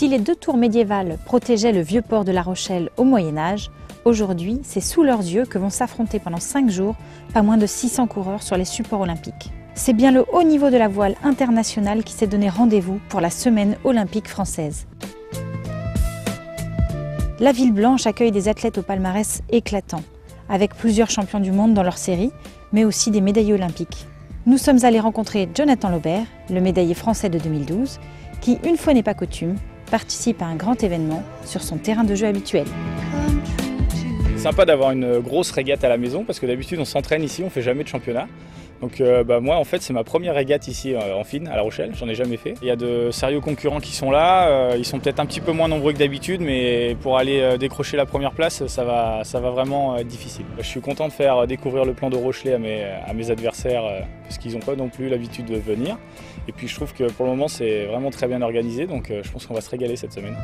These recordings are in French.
Si les deux tours médiévales protégeaient le vieux port de La Rochelle au Moyen-Âge, aujourd'hui, c'est sous leurs yeux que vont s'affronter pendant 5 jours pas moins de 600 coureurs sur les supports olympiques. C'est bien le haut niveau de la voile internationale qui s'est donné rendez-vous pour la semaine olympique française. La Ville Blanche accueille des athlètes au palmarès éclatant, avec plusieurs champions du monde dans leur série, mais aussi des médaillés olympiques. Nous sommes allés rencontrer Jonathan Laubert, le médaillé français de 2012, qui, une fois n'est pas coutume, participe à un grand événement sur son terrain de jeu habituel. C'est sympa d'avoir une grosse régate à la maison parce que d'habitude on s'entraîne ici, on ne fait jamais de championnat. Donc moi en fait c'est ma première régate ici en fine à La Rochelle, j'en ai jamais fait. Il y a de sérieux concurrents qui sont là, ils sont peut-être un petit peu moins nombreux que d'habitude, mais pour aller décrocher la première place ça va vraiment être difficile. Je suis content de faire découvrir le plan de Rochelet à mes adversaires parce qu'ils n'ont pas non plus l'habitude de venir. Et puis je trouve que pour le moment c'est vraiment très bien organisé, donc je pense qu'on va se régaler cette semaine.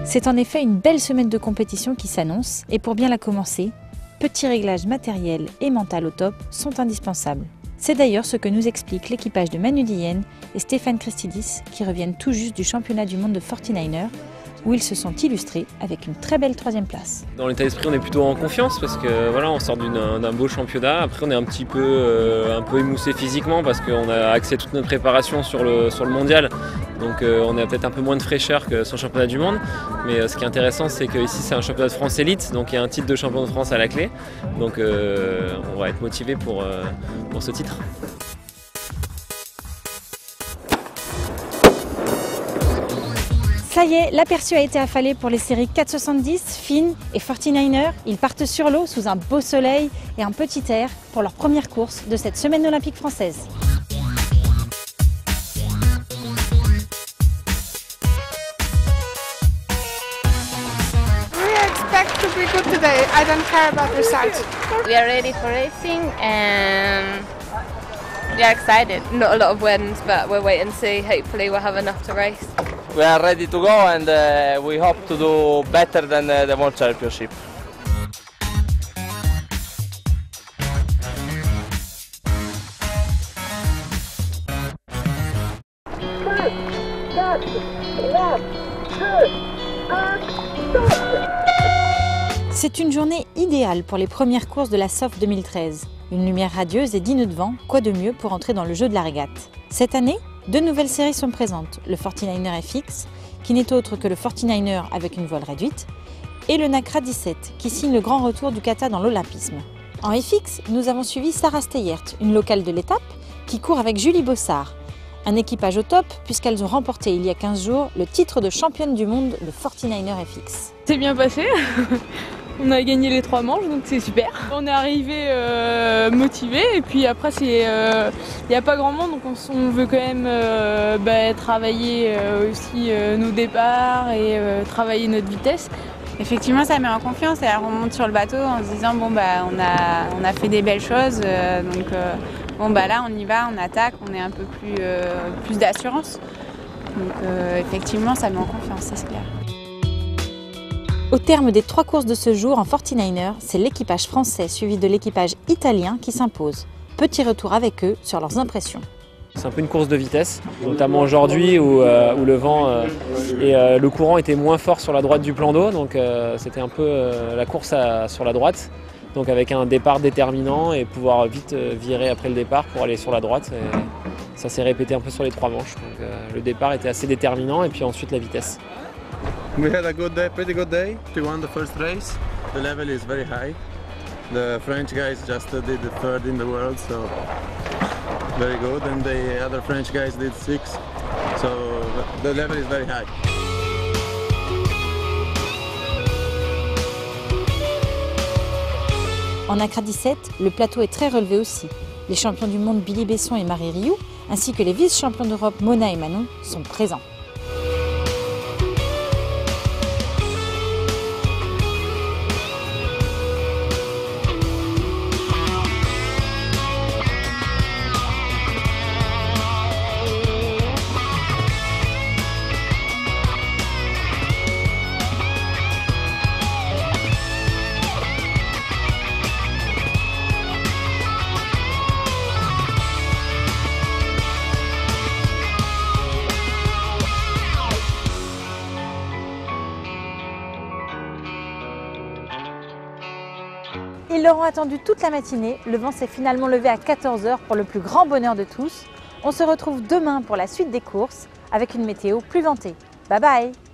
C'est en effet une belle semaine de compétition qui s'annonce et pour bien la commencer, petits réglages matériels et mental au top sont indispensables. C'est d'ailleurs ce que nous explique l'équipage de Manu Dienne et Stéphane Christidis qui reviennent tout juste du championnat du monde de 49ers où ils se sont illustrés avec une très belle 3e place. Dans l'état d'esprit, on est plutôt en confiance parce que voilà, on sort d'un beau championnat. Après, on est un peu émoussé physiquement parce qu'on a axé toute notre préparation sur le mondial. Donc on a peut-être un peu moins de fraîcheur que sur le championnat du monde. Mais ce qui est intéressant, c'est qu'ici, c'est un championnat de France élite. Donc il y a un titre de champion de France à la clé. Donc on va être motivé pour ce titre. Ça y est, l'aperçu a été affalé pour les séries 470, Finn et 49ers. Ils partent sur l'eau sous un beau soleil et un petit air pour leur première course de cette semaine olympique française. We expect to be good today. I don't care about results. We are ready for racing and we are excited. Not a lot of wins, but we'll wait and see. Hopefully we'll have enough to race. We are ready to go and we hope to do better than the World Championship. C'est une journée idéale pour les premières courses de la SOF 2013. Une lumière radieuse et 10 nœuds de vent, quoi de mieux pour entrer dans le jeu de la régate. Cette année, 2 nouvelles séries sont présentes, le 49er FX, qui n'est autre que le 49er avec une voile réduite, et le NACRA 17, qui signe le grand retour du kata dans l'olympisme. En FX, nous avons suivi Sarah Steyert, une locale de l'étape, qui court avec Julie Bossard. Un équipage au top, puisqu'elles ont remporté il y a 15 jours le titre de championne du monde de 49er FX. C'est bien passé. On a gagné les 3 manches, donc c'est super. On est arrivé motivé et puis après il n'y a pas grand monde, donc on veut quand même travailler aussi nos départs et travailler notre vitesse. Effectivement, ça met en confiance et on remonte sur le bateau en se disant bon on a fait des belles choses, là on y va, on attaque, on est un peu plus d'assurance. Donc effectivement, ça met en confiance, ça c'est clair. Au terme des 3 courses de ce jour en 49er, c'est l'équipage français suivi de l'équipage italien qui s'impose. Petit retour avec eux sur leurs impressions. C'est un peu une course de vitesse, notamment aujourd'hui où le vent et le courant étaient moins forts sur la droite du plan d'eau, donc c'était un peu la course sur la droite, donc avec un départ déterminant et pouvoir vite virer après le départ pour aller sur la droite. Et ça s'est répété un peu sur les 3 manches, donc le départ était assez déterminant et puis ensuite la vitesse. We had a good day, pretty good day. We won the first race. The level is very high. The French guys just did the 3rd in the world, so very good. And the other French guys did 6th, so the level is very high. En NACRA 17, le plateau est très relevé aussi. Les champions du monde Billy Besson et Marie Rioux, ainsi que les vice-champions d'Europe Mona et Manon, sont présents. Ils l'auront attendu toute la matinée, le vent s'est finalement levé à 14 h pour le plus grand bonheur de tous. On se retrouve demain pour la suite des courses avec une météo plus ventée. Bye bye!